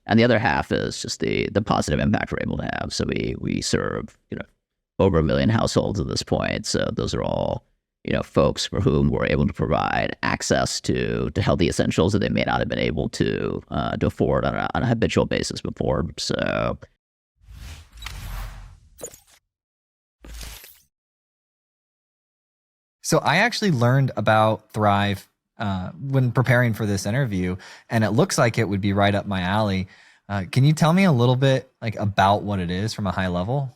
And the other half is just the positive impact we're able to have. So we serve, over 1 million households at this point. So those are all, folks for whom we're able to provide access to healthy essentials that they may not have been able to afford on a habitual basis before. So I actually learned about Thrive when preparing for this interview, and it looks like it would be right up my alley. Can you tell me a little bit about what it is from a high level?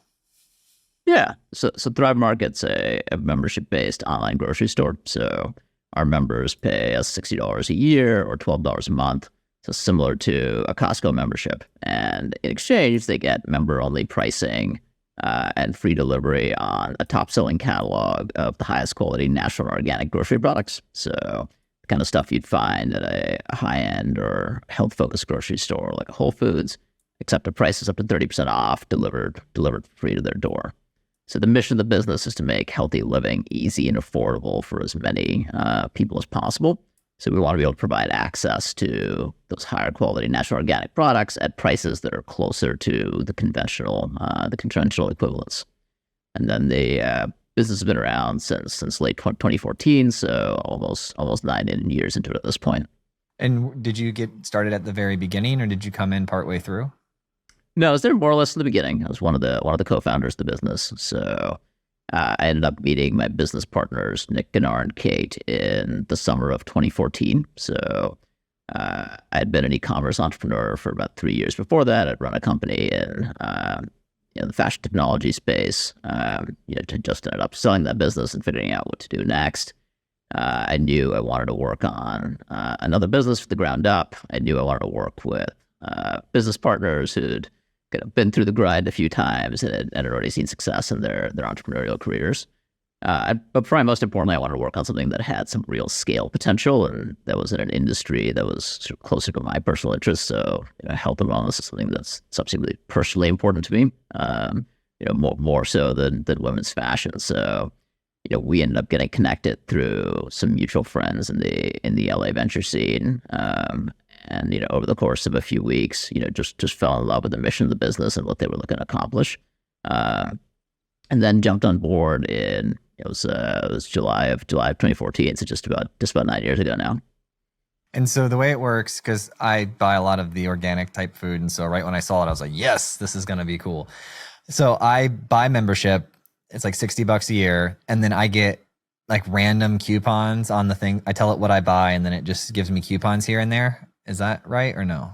Yeah. So Thrive Market's a membership-based online grocery store. So our members pay us $60 a year or $12 a month. So similar to a Costco membership. And in exchange, they get member-only pricing and free delivery on a top-selling catalog of the highest quality natural and organic grocery products. So the kind of stuff you'd find at a high-end or health-focused grocery store like a Whole Foods, except the price is up to 30% off, delivered free to their door. So the mission of the business is to make healthy living easy and affordable for as many people as possible. So we want to be able to provide access to those higher quality natural organic products at prices that are closer to the conventional equivalents. And then the business has been around since late 2014, so almost 9 years into it at this point. And did you get started at the very beginning, or did you come in partway through? No, I was there more or less in the beginning. I was one of the co-founders of the business. So I ended up meeting my business partners, Nick, Gunnar, and Kate, in the summer of 2014. So I had been an e-commerce entrepreneur for about 3 years before that. I'd run a company in the fashion technology space. Just ended up selling that business and figuring out what to do next. I knew I wanted to work on another business from the ground up. I knew I wanted to work with business partners who'd been through the grind a few times and had already seen success in their entrepreneurial careers. But probably most importantly, I wanted to work on something that had some real scale potential, and that was in an industry that was sort of closer to my personal interests. So, health and wellness is something that's substantially personally important to me. More so than women's fashion. So, we ended up getting connected through some mutual friends in the LA venture scene. And over the course of a few weeks, just fell in love with the mission of the business and what they were looking to accomplish. And then jumped on board in it was July of 2014, so just about 9 years ago now. And so the way it works, because I buy a lot of the organic type food, and so right when I saw it, I was like, yes, this is going to be cool. So I buy membership. It's like $60 a year, and then I get like random coupons on the thing. I tell it what I buy, and then it just gives me coupons here and there. Is that right or no?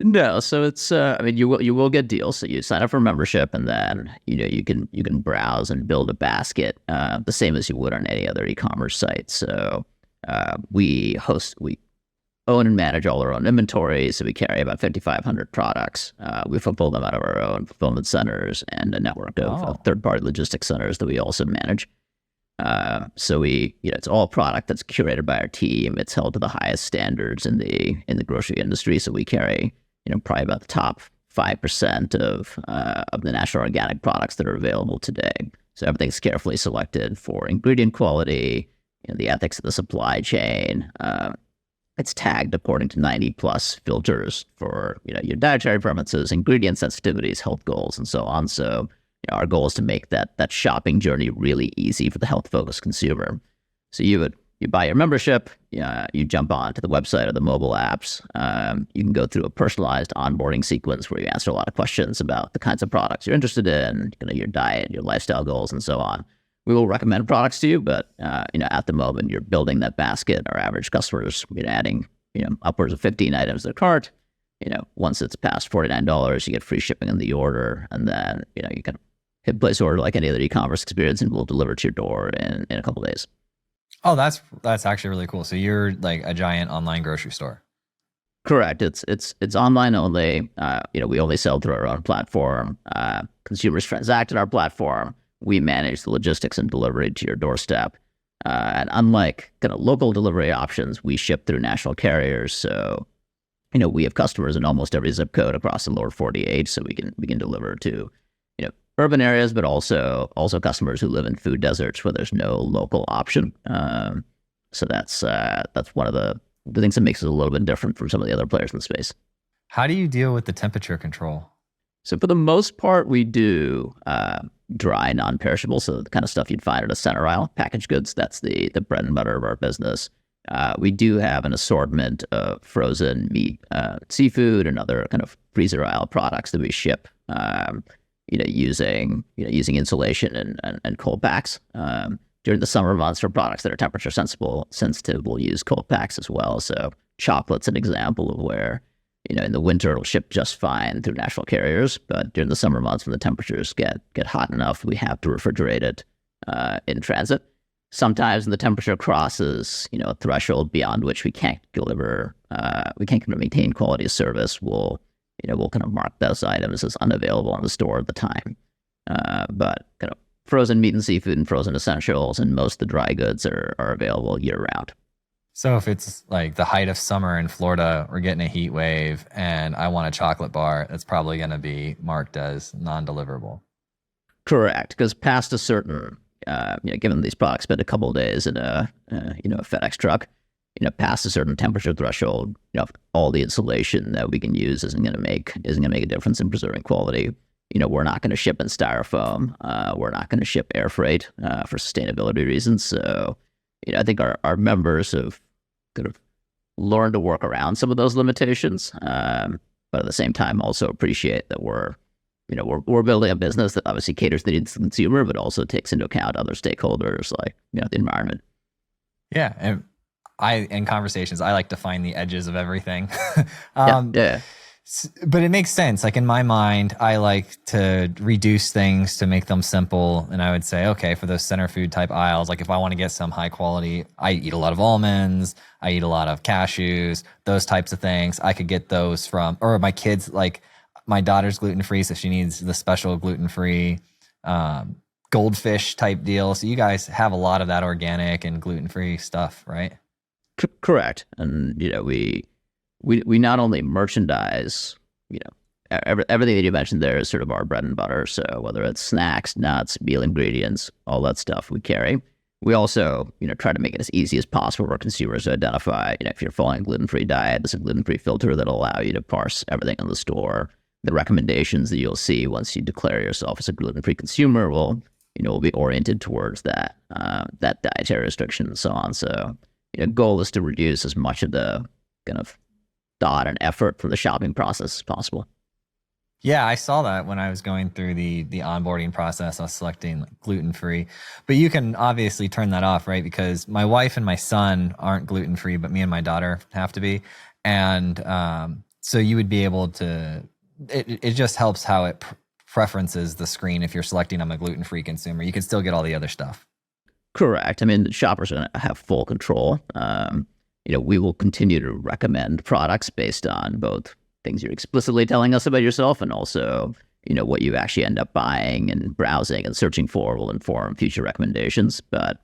No, so it's you will get deals. So you sign up for membership, and then you can browse and build a basket the same as you would on any other e-commerce site. So we own and manage all our own inventory. So we carry about 5,500 products. We fulfill them out of our own fulfillment centers and a network of third-party logistics centers that we also manage. So it's all product that's curated by our team. It's held to the highest standards in the grocery industry. So we carry, probably about the top 5% of the natural organic products that are available today. So everything's carefully selected for ingredient quality, the ethics of the supply chain. It's tagged according to 90 plus filters for, your dietary preferences, ingredient sensitivities, health goals, and so on. So our goal is to make that shopping journey really easy for the health-focused consumer. So you buy your membership, you jump onto the website or the mobile apps. You can go through a personalized onboarding sequence where you answer a lot of questions about the kinds of products you're interested in, your diet, your lifestyle goals, and so on. We will recommend products to you, but at the moment you're building that basket. Our average customers, adding upwards of 15 items to their cart. Once it's past $49, you get free shipping on the order, and then you can hit place order like any other e-commerce experience, and we'll deliver to your door in a couple of days. Oh, that's actually really cool. So you're like a giant online grocery store. Correct. It's online only. We only sell through our own platform. Consumers transact on our platform. We manage the logistics and delivery to your doorstep. And unlike kind of local delivery options, we ship through national carriers. So, we have customers in almost every zip code across the lower 48. So we can deliver to urban areas, but also customers who live in food deserts where there's no local option. So that's one of the things that makes it a little bit different from some of the other players in the space. How do you deal with the temperature control? So for the most part, we do dry, non-perishable. So the kind of stuff you'd find at a center aisle, packaged goods. That's the bread and butter of our business. We do have an assortment of frozen meat, seafood, and other kind of freezer aisle products that we ship. Using insulation and cold packs. During the summer months, for products that are temperature sensitive, we'll use cold packs as well. So chocolate's an example of where, in the winter it'll ship just fine through national carriers, but during the summer months when the temperatures get hot enough, we have to refrigerate it in transit. Sometimes when the temperature crosses, a threshold beyond which we can't maintain quality of service, we'll kind of mark those items as unavailable in the store at the time. But kind of frozen meat and seafood and frozen essentials and most of the dry goods are available year round. So if it's like the height of summer in Florida, we're getting a heat wave and I want a chocolate bar, that's probably going to be marked as non-deliverable. Correct. Because past a certain, given these products spend a couple of days in a FedEx truck, past a certain temperature threshold, all the insulation that we can use isn't going to make a difference in preserving quality. We're not going to ship in styrofoam. We're not going to ship air freight for sustainability reasons. So, I think our members have kind of learned to work around some of those limitations, but at the same time also appreciate that we're building a business that obviously caters to the needs of the consumer, but also takes into account other stakeholders like the environment. Yeah, and in conversations, I like to find the edges of everything. Yeah. But it makes sense. Like in my mind, I like to reduce things to make them simple. And I would say, okay, for those center food type aisles, like if I want to get some high quality, I eat a lot of almonds, I eat a lot of cashews, those types of things. I could get those from, or my kids, like my daughter's gluten-free, so she needs the special gluten-free goldfish type deal. So you guys have a lot of that organic and gluten-free stuff, right? Correct. And, we not only merchandise, everything that you mentioned there is sort of our bread and butter. So whether it's snacks, nuts, meal ingredients, all that stuff we carry. We also, try to make it as easy as possible for consumers to identify, if you're following a gluten-free diet, there's a gluten-free filter that'll allow you to parse everything in the store. The recommendations that you'll see once you declare yourself as a gluten-free consumer will be oriented towards that dietary restriction and so on. So, goal is to reduce as much of the kind of thought and effort from the shopping process as possible. Yeah, I saw that when I was going through the onboarding process. I was selecting gluten-free, but you can obviously turn that off, right? Because my wife and my son aren't gluten-free, but me and my daughter have to be. And so you would be able to, it just helps how it preferences the screen. If you're selecting I'm a gluten-free consumer, you can still get all the other stuff. Correct. I mean, the shoppers are going to have full control. We will continue to recommend products based on both things you're explicitly telling us about yourself and also, what you actually end up buying and browsing and searching for will inform future recommendations. But,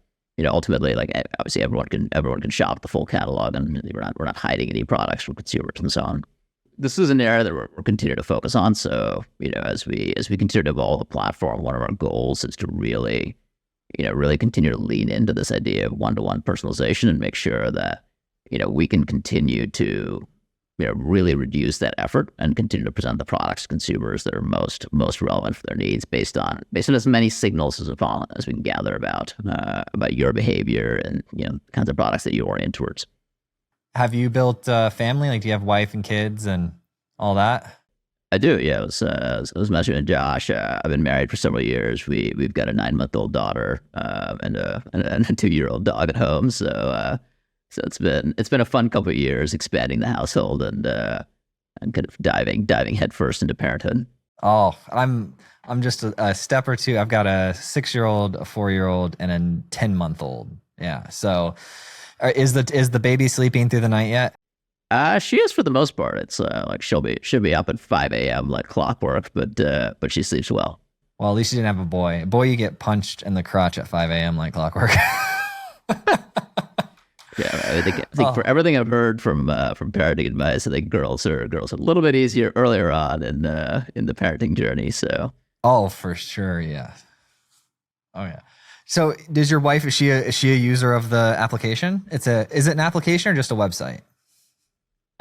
ultimately, like obviously everyone can shop the full catalog and we're not hiding any products from consumers and so on. This is an area that we're continuing to focus on. So, as we continue to evolve the platform, one of our goals is to really continue to lean into this idea of one-to-one personalization and make sure that, we can continue to, really reduce that effort and continue to present the products to consumers that are most relevant for their needs based on as many signals as we can gather about your behavior and, the kinds of products that you orient towards. Have you built a family? Like, do you have wife and kids and all that? I do, yeah. I was mentioning to Josh. I've been married for several years. We've got a 9-month-old daughter and a 2-year-old dog at home. So it's been a fun couple of years expanding the household and kind of diving headfirst into parenthood. Oh, I'm just a step or two. I've got a 6-year-old, a 4-year-old, and a 10-month-old. Yeah. So, is the baby sleeping through the night yet? She is for the most part. It's like she'll be up at 5 a.m. like clockwork, but she sleeps well. Well, at least you didn't have a boy. A boy, you get punched in the crotch at 5 a.m. like clockwork. Yeah, I think for everything I've heard from parenting advice, I think girls are a little bit easier earlier on in the parenting journey. So. Oh, for sure, yeah. Oh yeah. So, does your wife is she a user of the application? Is it an application or just a website?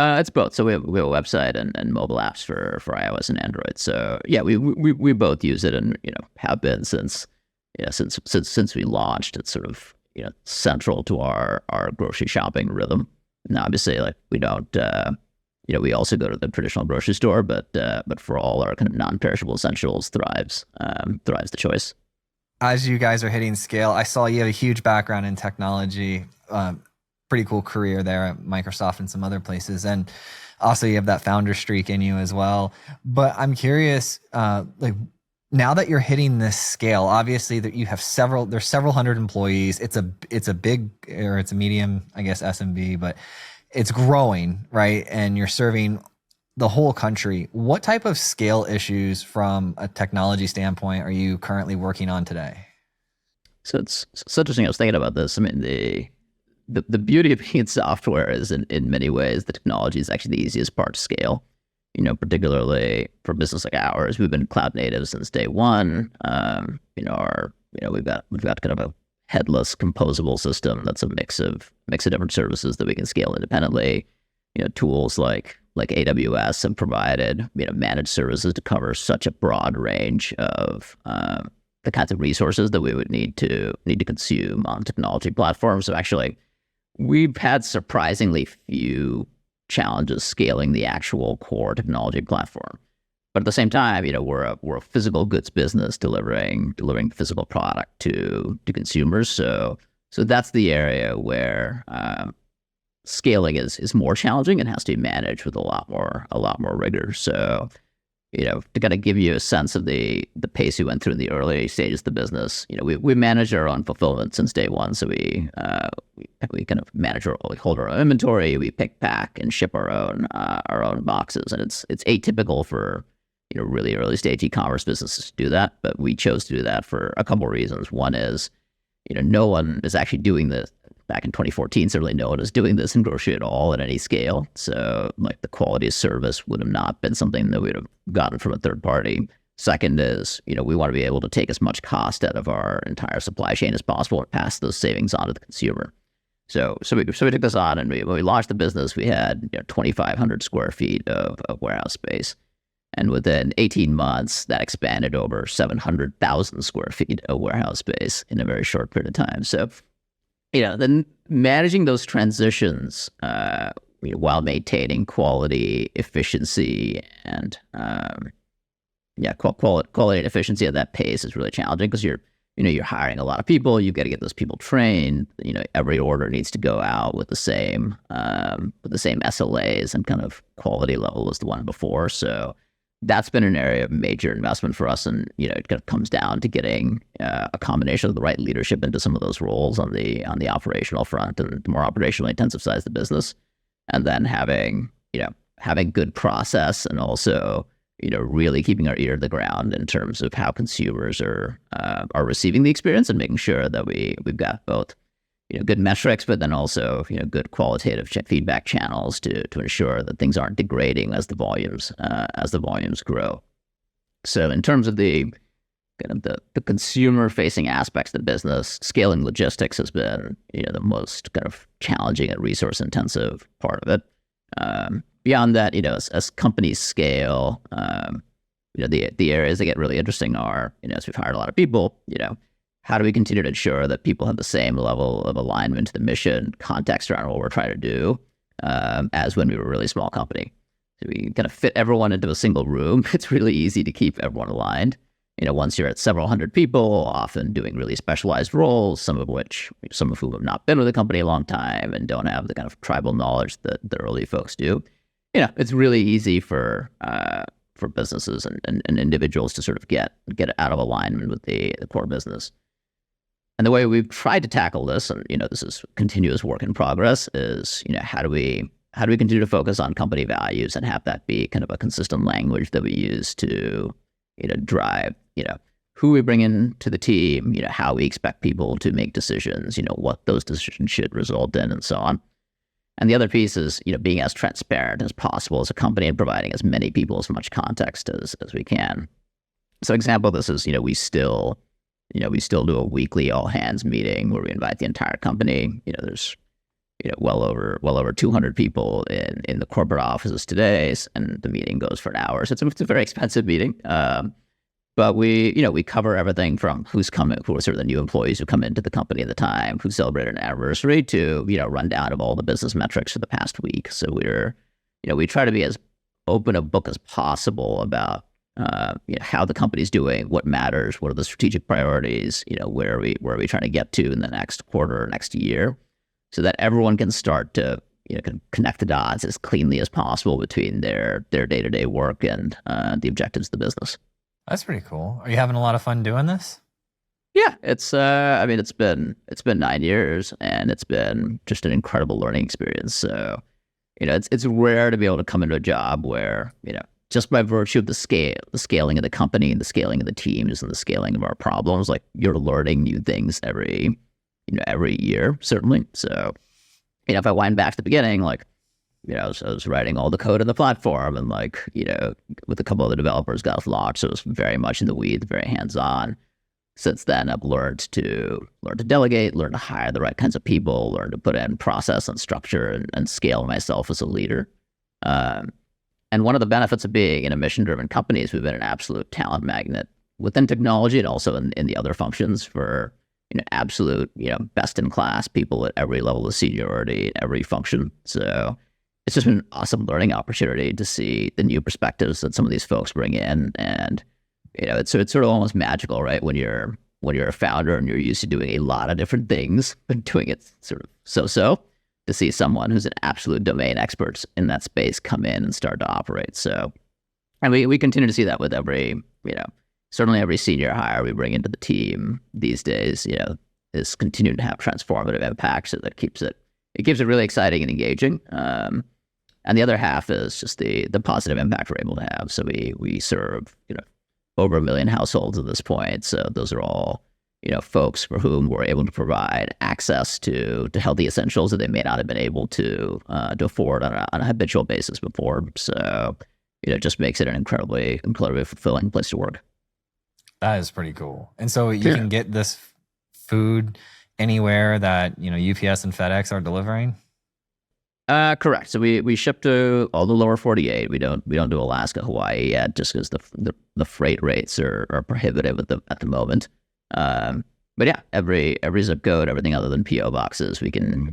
It's both. So we have a website and mobile apps for iOS and Android. So yeah, we both use it, and have been since we launched. It's sort of central to our grocery shopping rhythm. Now, obviously, like we don't we also go to the traditional grocery store, but for all our kind of non-perishable essentials, thrives the choice. As you guys are hitting scale, I saw you have a huge background in technology. Pretty cool career there at Microsoft and some other places, and also you have that founder streak in you as well. But I'm curious, like now that you're hitting this scale, obviously that you have there's several hundred employees. It's a big, or it's a medium, I guess, SMB, but it's growing, right? And you're serving the whole country. What type of scale issues from a technology standpoint are you currently working on today? So it's interesting. I was thinking about this. I mean, the beauty of being software is in many ways the technology is actually the easiest part to scale. Particularly for business like ours, we've been cloud native since day one. We've got kind of a headless composable system that's a mix of different services that we can scale independently. Tools like AWS have provided managed services to cover such a broad range of the kinds of resources that we would need to consume on technology platforms. So actually, we've had surprisingly few challenges scaling the actual core technology platform. But at the same time, we're a physical goods business delivering physical product to consumers. So that's the area where scaling is more challenging and has to be managed with a lot more rigor. So to kind of give you a sense of the pace we went through in the early stages of the business, we managed our own fulfillment since day one. So we kind of we hold our own inventory, we pick, pack, and ship our own boxes, and it's atypical for really early stage e-commerce businesses to do that, but we chose to do that for a couple of reasons. One is, no one is actually doing this. Back in 2014, certainly no one was doing this in grocery at all at any scale. So like the quality of service would have not been something that we would have gotten from a third party. Second is, we want to be able to take as much cost out of our entire supply chain as possible and pass those savings on to the consumer. So we took this on, and when we launched the business, we had 2,500 square feet of warehouse space. And within 18 months, that expanded over 700,000 square feet of warehouse space in a very short period of time. So, then managing those transitions while maintaining quality, efficiency, and quality and efficiency at that pace is really challenging because you're hiring a lot of people. You've got to get those people trained. Every order needs to go out with the same SLAs and kind of quality level as the one before. So that's been an area of major investment for us, and it kind of comes down to getting a combination of the right leadership into some of those roles on the operational front and the more operationally intensive sides of the business, and then having good process and also really keeping our ear to the ground in terms of how consumers are receiving the experience and making sure that we've got both good metrics, but then also good qualitative feedback channels to ensure that things aren't degrading as the volumes grow. So in terms of the consumer facing aspects of the business, scaling logistics has been the most kind of challenging and resource intensive part of it. Beyond that, as companies scale, the areas that get really interesting are as we've hired a lot of people, how do we continue to ensure that people have the same level of alignment to the mission, context around what we're trying to do, as when we were a really small company? So we kind of fit everyone into a single room. It's really easy to keep everyone aligned. Once you're at several hundred people, often doing really specialized roles, some of whom have not been with the company a long time and don't have the kind of tribal knowledge that the early folks do. It's really easy for businesses and individuals to sort of get out of alignment with the core business. And the way we've tried to tackle this, and this is continuous work in progress, is how do we continue to focus on company values and have that be kind of a consistent language that we use to drive who we bring into the team, how we expect people to make decisions, what those decisions should result in, and so on. And the other piece is being as transparent as possible as a company and providing as many people as much context as we can. So example of this is we still do a weekly all hands meeting where we invite the entire company. There's well over 200 people in the corporate offices today, and the meeting goes for an hour. So it's a very expensive meeting. But we cover everything from who are sort of the new employees who come into the company at the time, who celebrated an anniversary, to, rundown of all the business metrics for the past week. So we try to be as open a book as possible about, how the company's doing, what matters, what are the strategic priorities, where are we trying to get to in the next quarter or next year, so that everyone can start to, connect the dots as cleanly as possible between their day-to-day work and the objectives of the business. That's pretty cool. Are you having a lot of fun doing this? Yeah, it's it's been 9 years, and it's been just an incredible learning experience. So, it's rare to be able to come into a job where, just by virtue of the scaling of the company, and the scaling of the teams, and the scaling of our problems, like, you're learning new things every year, certainly. So, if I wind back to the beginning, like, I was writing all the code in the platform, and, like, with a couple of the developers got us launched. So it was very much in the weeds, very hands-on. Since then, I've learned to delegate, learn to hire the right kinds of people, learn to put in process and structure, and scale myself as a leader. And one of the benefits of being in a mission-driven company is we've been an absolute talent magnet within technology, and also in the other functions, for absolute best-in-class people at every level of seniority in every function. So it's just been an awesome learning opportunity to see the new perspectives that some of these folks bring in. And it's sort of almost magical, right? When you're a founder and you're used to doing a lot of different things, but doing it sort of so, to see someone who's an absolute domain expert in that space come in and start to operate. So, and we continue to see that with certainly every senior hire we bring into the team these days, is continuing to have transformative impact. So that keeps it really exciting and engaging. And the other half is just the positive impact we're able to have. So we serve, over 1 million households at this point. So those are all, folks for whom we're able to provide access to healthy essentials that they may not have been able to afford on a habitual basis before. So, it just makes it an incredibly fulfilling place to work. That is pretty cool. And so you can get this food anywhere that, UPS and FedEx are delivering? Correct. So we ship to all the lower 48. We don't do Alaska, Hawaii yet, just because the freight rates are prohibitive at the moment. But yeah, every zip code, everything other than PO boxes, we can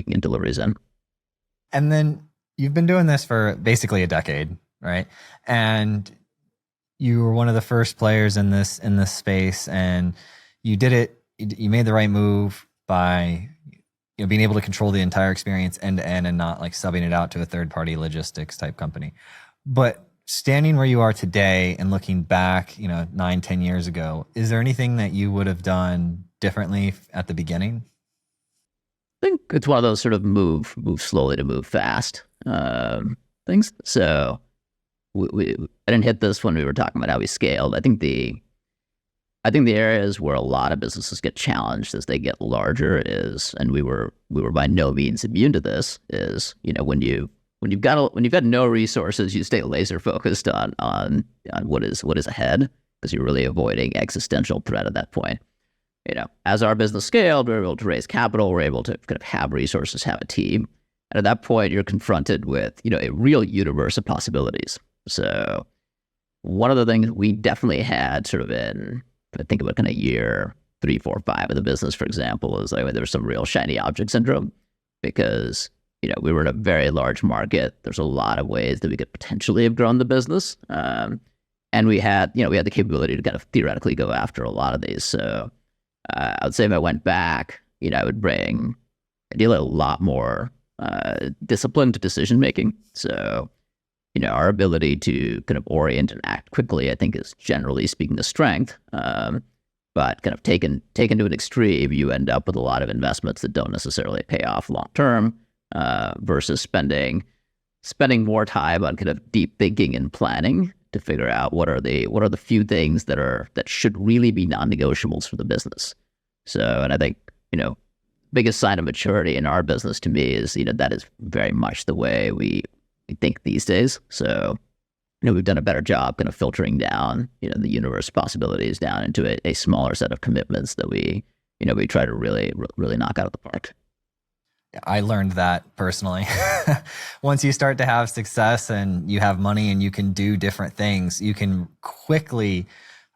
get deliveries in. And then you've been doing this for basically a decade, right? And you were one of the first players in this space, and you did it. You made the right move by being able to control the entire experience end to end, and not like subbing it out to a third party logistics type company. But standing where you are today and looking back, 9-10 years ago, is there anything that you would have done differently at the beginning? I think it's one of those sort of move slowly to move fast things. So I didn't hit this when we were talking about how we scaled. I think the areas where a lot of businesses get challenged as they get larger is, and we were by no means immune to this, is, when you've got no resources, you stay laser focused on what is ahead, because you're really avoiding existential threat at that point. As our business scaled, we were able to raise capital, we're able to kind of have resources, have a team. And at that point, you're confronted with, a real universe of possibilities. So one of the things we definitely had sort of in, I think about kind of year 3, 4, 5 of the business, for example, is there was some real shiny object syndrome, because, we were in a very large market. There's a lot of ways that we could potentially have grown the business. And we had the capability to kind of theoretically go after a lot of these. So I would say if I went back, I would bring ideally a lot more disciplined decision making. So, our ability to kind of orient and act quickly, I think, is generally speaking a strength. But kind of taken to an extreme, you end up with a lot of investments that don't necessarily pay off long term, versus spending more time on kind of deep thinking and planning to figure out what are the few things that should really be non-negotiables for the business. So, and I think, biggest sign of maturity in our business to me is, that is very much the way we think these days. So, we've done a better job kind of filtering down, the universe of possibilities down into a smaller set of commitments that we try to really knock out of the park. I learned that personally. Once you start to have success and you have money and you can do different things, you can quickly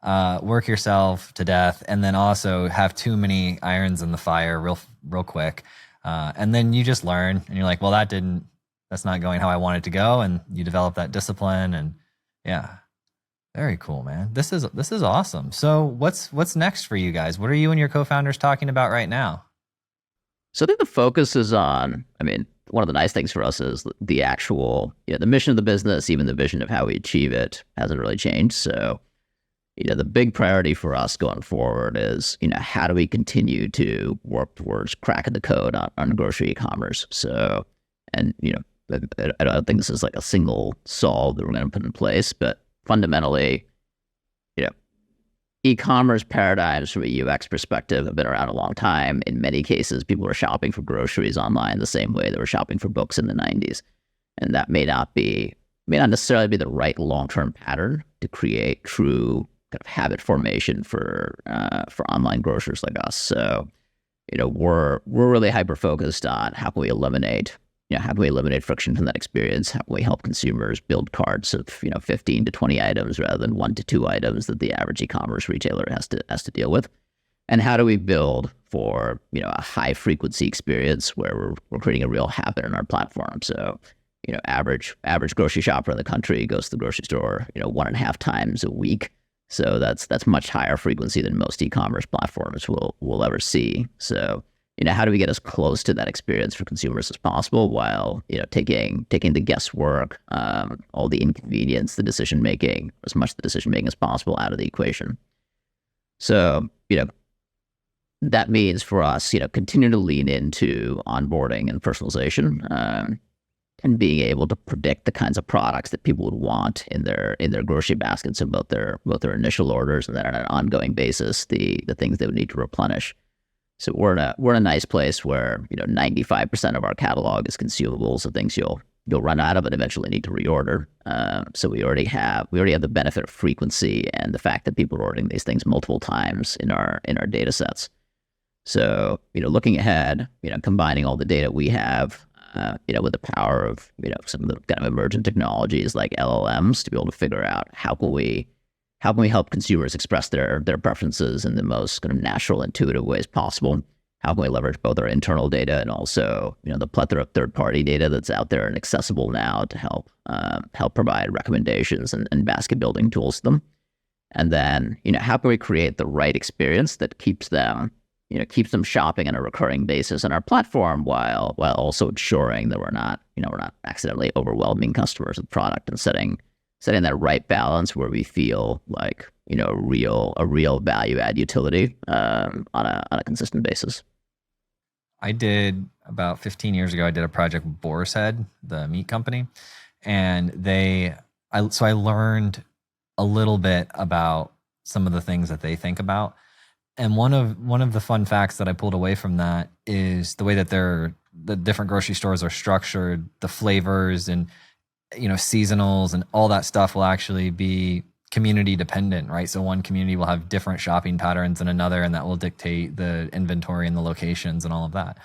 work yourself to death, and then also have too many irons in the fire real quick. And then you just learn and you're like, well, that's not going how I want it to go. And you develop that discipline, and yeah, very cool, man. This is awesome. So what's next for you guys? What are you and your co-founders talking about right now? So I think the focus is on, I mean, one of the nice things for us is the actual, the mission of the business, even the vision of how we achieve it hasn't really changed. So, the big priority for us going forward is, how do we continue to work towards cracking the code on grocery e-commerce? So, and, I don't think this is like a single solve that we're going to put in place, but fundamentally, you know, e-commerce paradigms from a UX perspective have been around a long time. In many cases, people are shopping for groceries online the same way they were shopping for books in the 90s. And that may not necessarily be the right long-term pattern to create true kind of habit formation for online grocers like us. So, we're really hyper focused on how can we eliminate friction from that experience? How can we help consumers build carts of 15 to 20 items rather than 1 to 2 items that the average e-commerce retailer has to deal with? And how do we build for a high frequency experience where we're creating a real habit in our platform? So, average grocery shopper in the country goes to the grocery store 1.5 times a week. So that's much higher frequency than most e-commerce platforms will ever see. So, how do we get as close to that experience for consumers as possible while, taking the guesswork, all the inconvenience, the decision making, as much of the decision making as possible out of the equation. So, that means for us, continue to lean into onboarding and personalization, and being able to predict the kinds of products that people would want in their grocery baskets, of both their initial orders and then on an ongoing basis, the things they would need to replenish. So we're in a nice place where 95% of our catalog is consumables of things you'll run out of and eventually need to reorder. So we already have the benefit of frequency and the fact that people are ordering these things multiple times in our data sets. So looking ahead, combining all the data we have, with the power of some of the kind of emergent technologies like LLMs to be able to figure out how can we help consumers express their preferences in the most kind of natural, intuitive ways possible? How can we leverage both our internal data and also, the plethora of third-party data that's out there and accessible now to help provide recommendations and basket building tools to them? And then, how can we create the right experience that keeps them shopping on a recurring basis on our platform while also ensuring that we're not accidentally overwhelming customers with product, and setting that right balance where we feel like a real value add utility on a consistent basis. I did about 15 years ago. I did a project with Boar's Head, the meat company, and so I learned a little bit about some of the things that they think about. And one of the fun facts that I pulled away from that is the way that the different grocery stores are structured, the flavors and seasonals and all that stuff will actually be community dependent, right? So one community will have different shopping patterns than another, and that will dictate the inventory and the locations and all of that.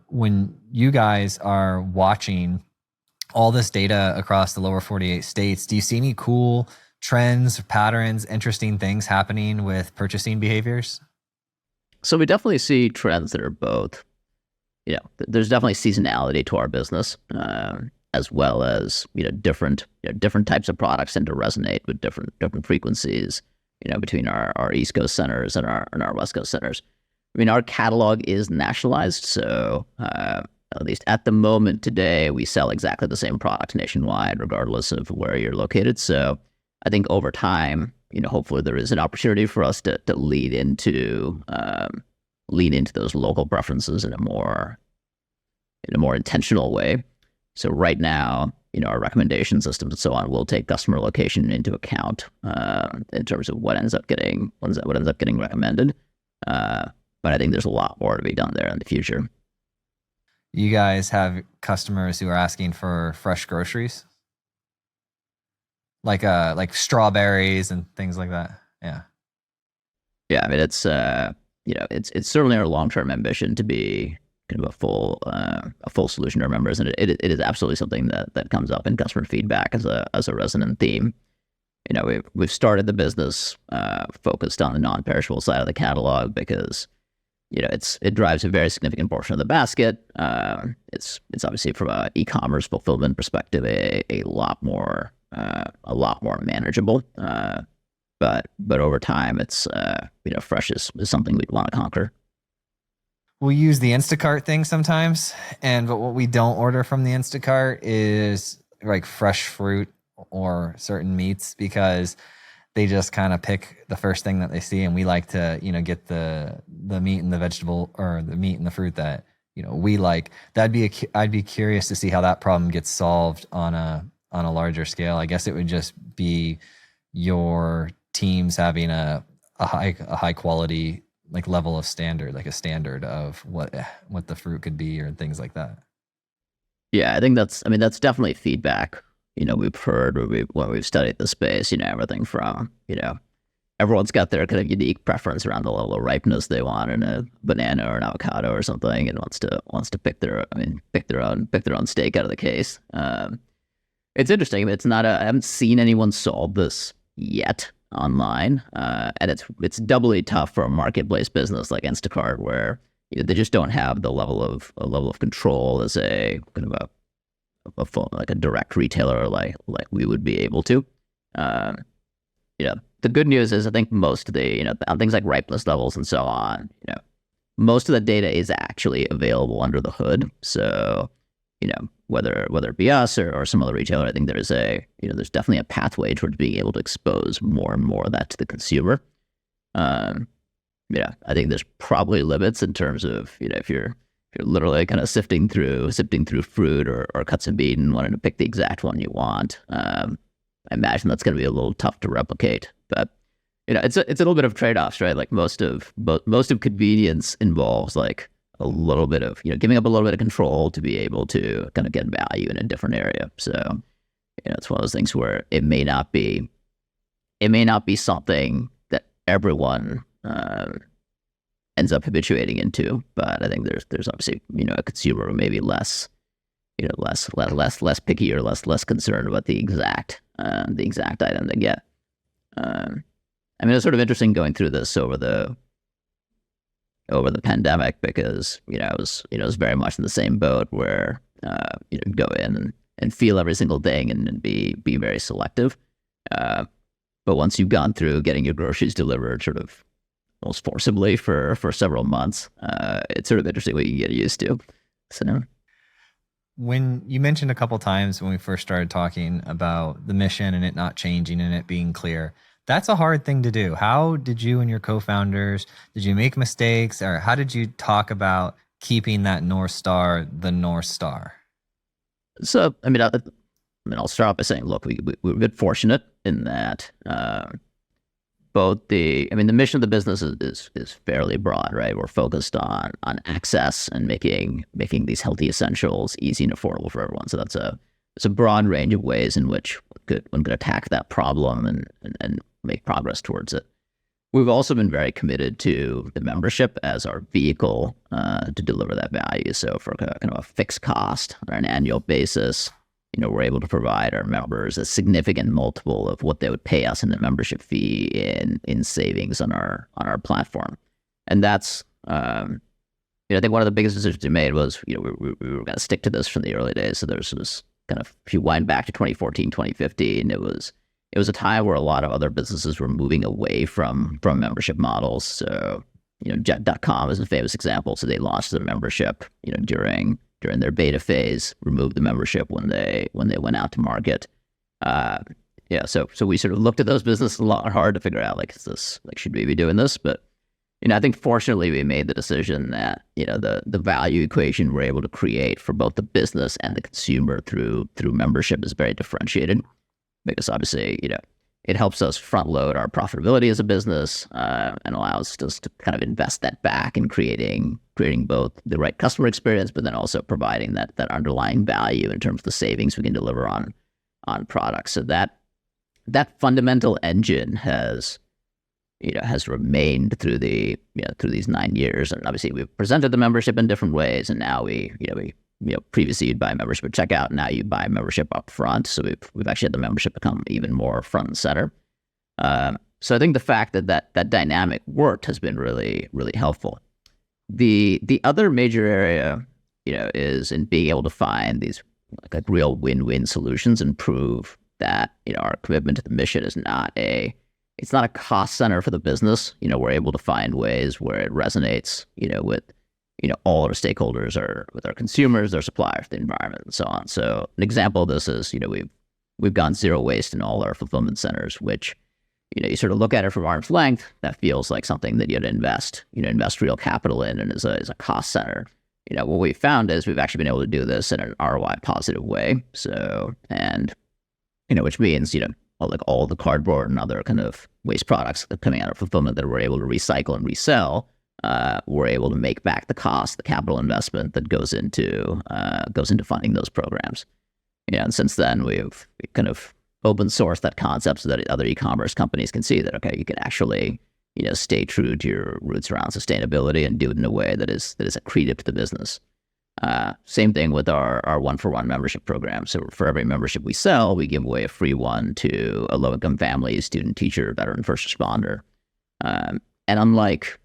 When you guys are watching all this data across the lower 48 states, do you see any cool trends, patterns, interesting things happening with purchasing behaviors? So we definitely see trends that are both, there's definitely seasonality to our business, as well as different types of products tend to resonate with different frequencies, between our East Coast centers and our West Coast centers. I mean, our catalog is nationalized, so at least at the moment today, we sell exactly the same product nationwide, regardless of where you're located. So I think over time, hopefully there is an opportunity for us to lean into those local preferences in a more intentional way. So right now, our recommendation systems and so on will take customer location into account in terms of what ends up getting recommended. But I think there's a lot more to be done there in the future. You guys have customers who are asking for fresh groceries, like strawberries and things like that. Yeah. Yeah. I mean, it's it's certainly our long-term ambition to be kind of a full solution to our members, and it is absolutely something that comes up in customer feedback as a resonant theme. We've started the business focused on the non-perishable side of the catalog because it drives a very significant portion of the basket. It's obviously from an e-commerce fulfillment perspective a lot more manageable. But over time, it's fresh is something we'd want to conquer. We use the Instacart thing sometimes, but what we don't order from the Instacart is like fresh fruit or certain meats because they just kind of pick the first thing that they see, and we like to get the meat and the vegetable, or the meat and the fruit that we like. I'd be curious to see how that problem gets solved on a larger scale. I guess it would just be your teams having a high quality like level of standard, like a standard of what the fruit could be or things like that. Yeah, I think that's definitely feedback. We've heard when we've studied the space. Everything from everyone's got their kind of unique preference around the level of ripeness they want in a banana or an avocado or something, and wants to pick their own steak out of the case. It's interesting. It's not I haven't seen anyone solve this yet online, and it's doubly tough for a marketplace business like Instacart, where they just don't have the level of control as a kind of like a direct retailer like we would be able to. The good news is I think most of the on things like ripeness levels and so on, most of the data is actually available under the hood. So whether it be us or some other retailer, I think there's definitely a pathway towards being able to expose more and more of that to the consumer. I think there's probably limits in terms of if you're literally kind of sifting through fruit or cuts of meat and wanting to pick the exact one you want. I imagine that's going to be a little tough to replicate, but it's a little bit of trade-offs, right? Like most of convenience involves like a little bit of giving up a little bit of control to be able to kind of get value in a different area. So it's one of those things where it may not be something that everyone ends up habituating into, but I think there's obviously a consumer who may be less picky or less concerned about the exact item they get. It's sort of interesting going through this over the pandemic because I was very much in the same boat where go in and feel every single thing and be very selective. But once you've gone through getting your groceries delivered sort of almost forcibly for several months, it's sort of interesting what you get used to. So when you mentioned a couple times when we first started talking about the mission and it not changing and it being clear, that's a hard thing to do. How did you and your co-founders, did you make mistakes, or how did you talk about keeping that North Star the North Star? So, I'll start off by saying, look, we've been fortunate in that both the mission of the business is fairly broad, right? We're focused on access and making these healthy essentials easy and affordable for everyone. So it's a broad range of ways in which one could attack that problem and make progress towards it. We've also been very committed to the membership as our vehicle to deliver that value. So for kind of a fixed cost on an annual basis, we're able to provide our members a significant multiple of what they would pay us in the membership fee in savings on our platform. And that's I think one of the biggest decisions we made was we were going to stick to this from the early days. So there's this kind of, if you wind back to 2014, 2015, it was a time where a lot of other businesses were moving away from membership models. So Jet.com is a famous example. So they launched their membership during their beta phase, removed the membership when they went out to market. So we sort of looked at those businesses a lot hard to figure out should we be doing this? But I think fortunately we made the decision that the value equation we're able to create for both the business and the consumer through membership is very differentiated, because obviously it helps us front load our profitability as a business and allows us to kind of invest that back in creating both the right customer experience, but then also providing that underlying value in terms of the savings we can deliver on products. So that fundamental engine has has remained through through these 9 years. And obviously we've presented the membership in different ways. And now previously you'd buy membership at checkout. Now you buy membership up front. So we've actually had the membership become even more front and center. So I think the fact that dynamic worked has been really, really helpful. The other major area, is in being able to find these like real win-win solutions and prove that, our commitment to the mission is it's not a cost center for the business. We're able to find ways where it resonates, with, all our stakeholders, or with our consumers, their suppliers, the environment, and so on. So an example of this is, we've gone zero waste in all our fulfillment centers, which, you sort of look at it from arm's length, that feels like something that you'd invest real capital in, and is a cost center. What we found is we've actually been able to do this in an ROI positive way. So, and, which means, like all the cardboard and other kind of waste products that are coming out of fulfillment that we're able to recycle and resell, we're able to make back the cost, the capital investment that goes into funding those programs. And since then we've kind of open sourced that concept so that other e-commerce companies can see that, okay, you can actually, stay true to your roots around sustainability and do it in a way that is accretive to the business. Same thing with our 1-for-1 membership program. So for every membership we sell, we give away a free one to a low-income family, student, teacher, veteran, first responder. And unlike,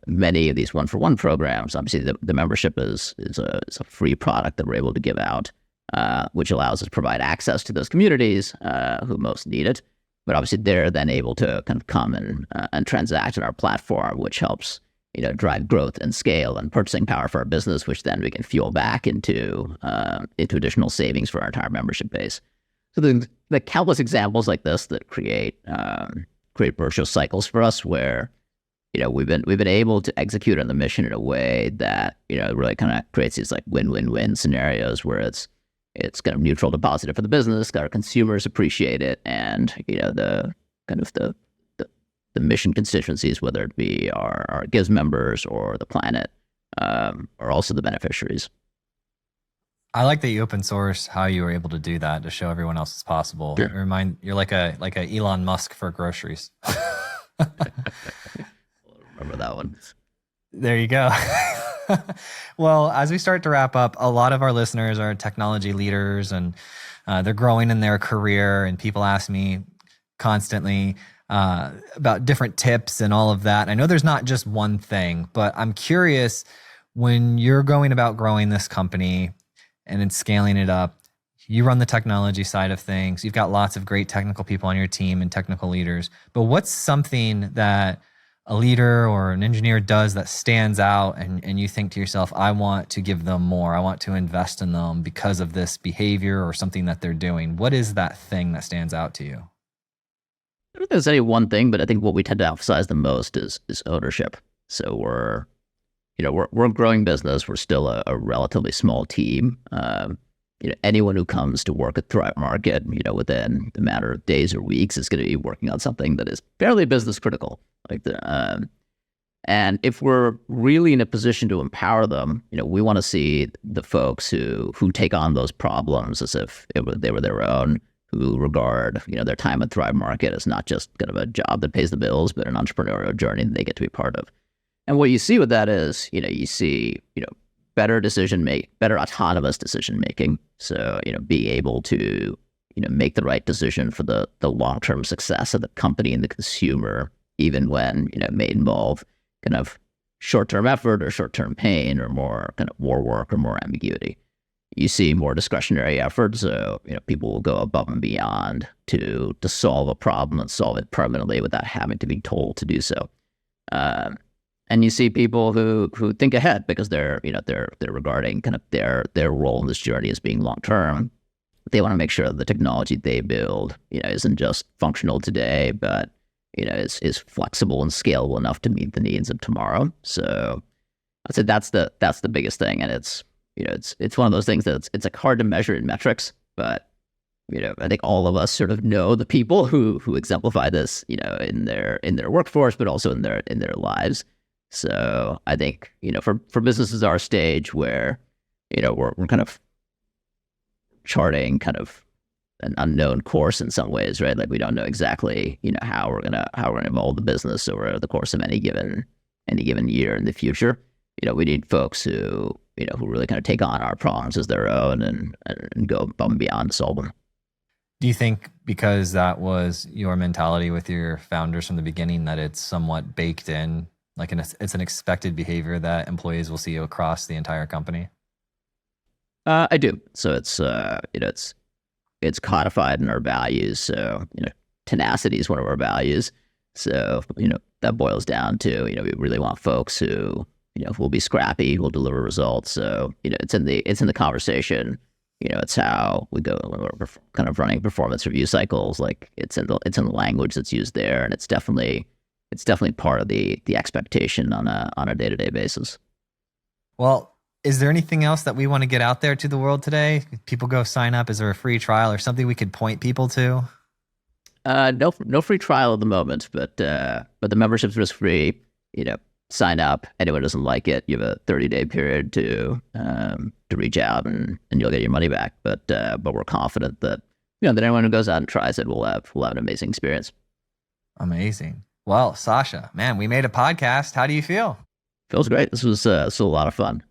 many of these 1-for-1 programs, obviously the membership is a free product that we're able to give out, which allows us to provide access to those communities who most need it. But obviously they're then able to kind of come and transact on our platform, which helps, drive growth and scale and purchasing power for our business, which then we can fuel back into additional savings for our entire membership base. So the countless examples like this that create virtuous cycles for us, where we've been able to execute on the mission in a way that really kind of creates these like win-win-win scenarios where it's kind of neutral to positive for the business. Our consumers appreciate it, and the kind of the mission constituencies, whether it be our Gives members or the planet, are also the beneficiaries. I like that you open source how you were able to do that to show everyone else it's possible. Sure. You're like a Elon Musk for groceries. Remember that one. There you go. Well, as we start to wrap up, a lot of our listeners are technology leaders, and they're growing in their career, and people ask me constantly about different tips and all of that. I know there's not just one thing, but I'm curious, when you're going about growing this company and then scaling it up, you run the technology side of things. You've got lots of great technical people on your team and technical leaders, but what's something that a leader or an engineer does that stands out and you think to yourself, I want to give them more. I want to invest in them because of this behavior or something that they're doing. What is that thing that stands out to you? I don't think there's any one thing, but I think what we tend to emphasize the most is ownership. So we're a growing business. We're still a relatively small team. Anyone who comes to work at Thrive Market, within the matter of days or weeks is going to be working on something that is fairly business critical. And if we're really in a position to empower them, we want to see the folks who take on those problems as if they were their own, who regard, their time at Thrive Market as not just kind of a job that pays the bills, but an entrepreneurial journey that they get to be part of. And what you see with that is, you see, better autonomous decision making. So, being able to, make the right decision for the long-term success of the company and the consumer, even when, it may involve kind of short-term effort or short-term pain or more work or more ambiguity. You see more discretionary effort. So, people will go above and beyond to solve a problem and solve it permanently without having to be told to do so. And you see people who think ahead because they're regarding kind of their role in this journey as being long-term. They want to make sure that the technology they build, isn't just functional today, but, is flexible and scalable enough to meet the needs of tomorrow. So I'd say that's the biggest thing. And it's one of those things that it's like hard to measure in metrics, but, I think all of us sort of know the people who exemplify this, in their workforce, but also in their lives. So I think, for businesses our stage where, we're kind of charting kind of an unknown course in some ways, right? Like we don't know exactly, how we're gonna evolve the business over the course of any given year in the future. We need folks who really kind of take on our problems as their own and go above and beyond to solve them. Do you think because that was your mentality with your founders from the beginning that it's somewhat baked in, like it's an expected behavior that employees will see across the entire company? I do. So it's codified in our values. So tenacity is one of our values. So that boils down to we really want folks who will be scrappy, will deliver results. So it's in the conversation. It's how we go when we're kind of running performance review cycles. Like it's in the language that's used there, and it's definitely part of the expectation on a day-to-day basis. Well, is there anything else that we want to get out there to the world today? People go sign up. Is there a free trial or something we could point people to? No free trial at the moment, but the membership's risk free. Sign up. Anyone who doesn't like it, you have a 30-day period to reach out and you'll get your money back. But we're confident that that anyone who goes out and tries it will have an amazing experience. Amazing. Well, Sasha, man, we made a podcast. How do you feel? Feels great. This was a lot of fun.